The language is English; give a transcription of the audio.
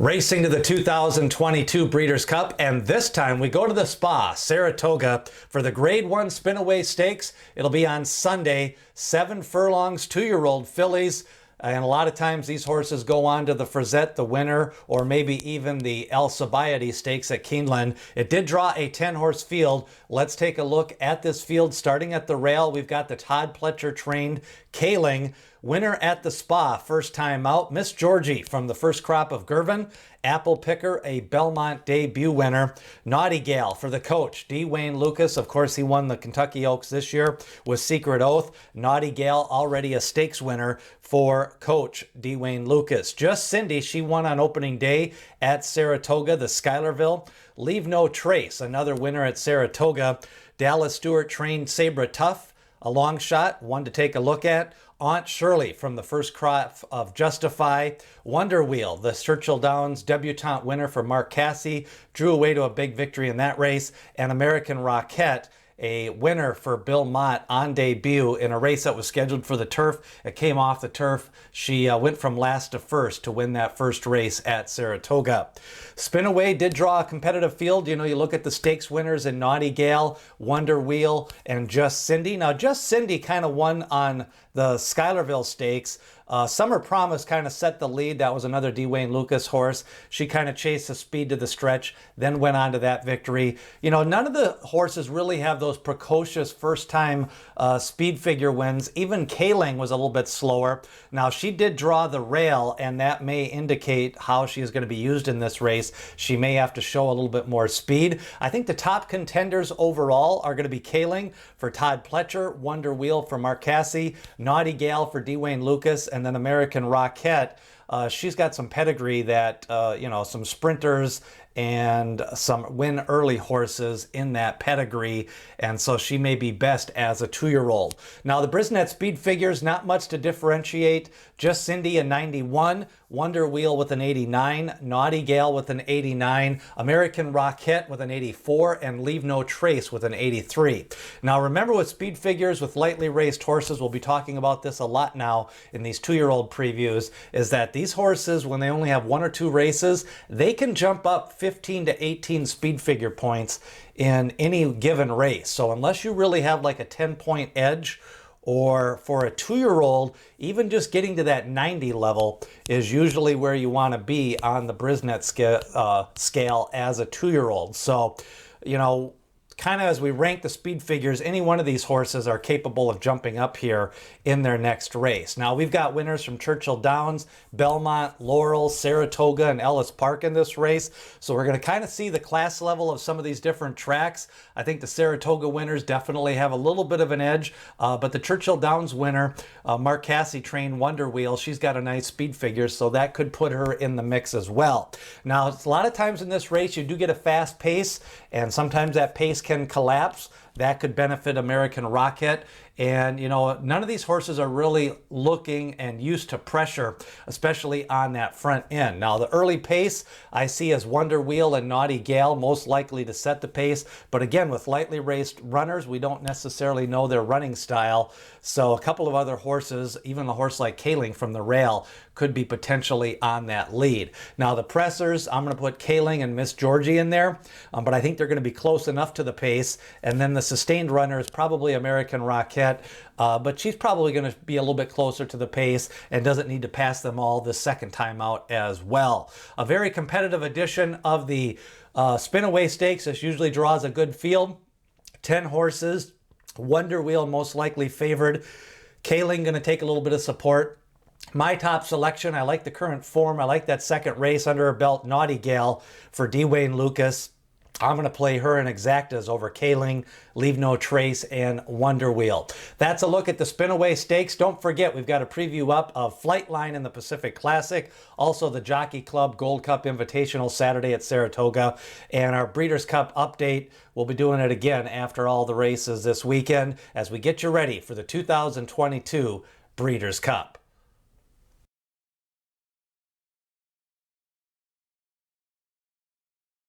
Racing to the 2022 Breeders' Cup, and this time we go to the Spa, Saratoga, for the Grade 1 Spinaway Stakes. It'll be on Sunday, 7 furlongs, 2-year-old fillies. And a lot of times these horses go on to the Frizette, the winner, or maybe even the Alcibiades Stakes at Keeneland. It did draw a 10-horse field. Let's take a look at this field. Starting at the rail, we've got the Todd Pletcher-trained Kaling. Winner at the Spa, first time out, Miss Georgie from the first crop of Girvan. Apple Picker, a Belmont debut winner. Naughty Gal for the coach, D. Wayne Lucas. Of course, he won the Kentucky Oaks this year with Secret Oath. Naughty Gal already a stakes winner for coach D. Wayne Lucas. Just Cindy, she won on opening day at Saratoga, the Schuylerville. Leave No Trace, another winner at Saratoga. Dallas Stewart trained Sabra Tough, a long shot, one to take a look at. Aunt Shirley from the first crop of Justify. Wonder Wheel, the Churchill Downs debutante winner for Mark Casse, drew away to a big victory in that race. And American Rocket, a winner for Bill Mott on debut in a race that was scheduled for the turf. It came off the turf. She went from last to first to win that first race at Saratoga. Spinaway did draw a competitive field. You know, you look at the stakes winners in Naughty Gal, Wonder Wheel, and Just Cindy. Now, Just Cindy kind of won on the Schuylerville Stakes. Summer Promise kind of set the lead. That was another D. Wayne Lucas horse. She kind of chased the speed to the stretch, then went on to that victory. You know, none of the horses really have those precocious first-time speed figure wins. Even Kaling was a little bit slower. Now, she did draw the rail, and that may indicate how she is going to be used in this race. She may have to show a little bit more speed. I think the top contenders overall are going to be Kaling for Todd Pletcher, Wonder Wheel for Mark Casse, Naughty Gal for D. Wayne Lucas, and then American Rocket. She's got some pedigree that, you know, some sprinters and some win early horses in that pedigree, and so she may be best as a 2-year-old. Now, the Brisnet speed figures, not much to differentiate. Just Cindy, a 91, Wonder Wheel with an 89, Naughty Gal with an 89, American Rocket with an 84, and Leave No Trace with an 83. Now, remember with speed figures with lightly raced horses, we'll be talking about this a lot now in these 2-year-old previews, is that these horses, when they only have 1 or 2 races, they can jump up 15 to 18 speed figure points in any given race. So unless you really have like a 10-point edge, or for a 2-year-old, even just getting to that 90 level is usually where you want to be on the Brisnet scale as a 2-year-old. So, you know, kind of as we rank the speed figures, any one of these horses are capable of jumping up here in their next race. Now, we've got winners from Churchill Downs, Belmont, Laurel, Saratoga, and Ellis Park in this race. So we're going to kind of see the class level of some of these different tracks. I think the Saratoga winners definitely have a little bit of an edge, but the Churchill Downs winner, Mark Casse trained Wonder Wheel, she's got a nice speed figure, so that could put her in the mix as well. Now, a lot of times in this race, you do get a fast pace, and sometimes that pace can collapse. That could benefit American Rocket. And, you know, none of these horses are really looking and used to pressure, especially on that front end. Now, the early pace I see as Wonder Wheel and Naughty Gal most likely to set the pace. But again, with lightly raced runners, we don't necessarily know their running style. So a couple of other horses, even a horse like Kaling from the rail, could be potentially on that lead. Now, the pressers, I'm going to put Kaling and Miss Georgie in there, but I think they're going to be close enough to the pace. And then the sustained runner is probably American Rocket, but she's probably going to be a little bit closer to the pace and doesn't need to pass them all the second time out as well. A very competitive edition of the Spinaway Stakes. This usually draws a good field. 10 horses. Wonder Wheel most likely favored. Kaling going to take a little bit of support. My top selection, I like the current form. I like that second race under her belt, Naughty Gal for D. Wayne Lucas. I'm going to play her in exactas over Kaling, Leave No Trace, and Wonder Wheel. That's a look at the Spinaway Stakes. Don't forget, we've got a preview up of Flightline in the Pacific Classic, also the Jockey Club Gold Cup Invitational Saturday at Saratoga, and our Breeders' Cup update. We'll be doing it again after all the races this weekend as we get you ready for the 2022 Breeders' Cup.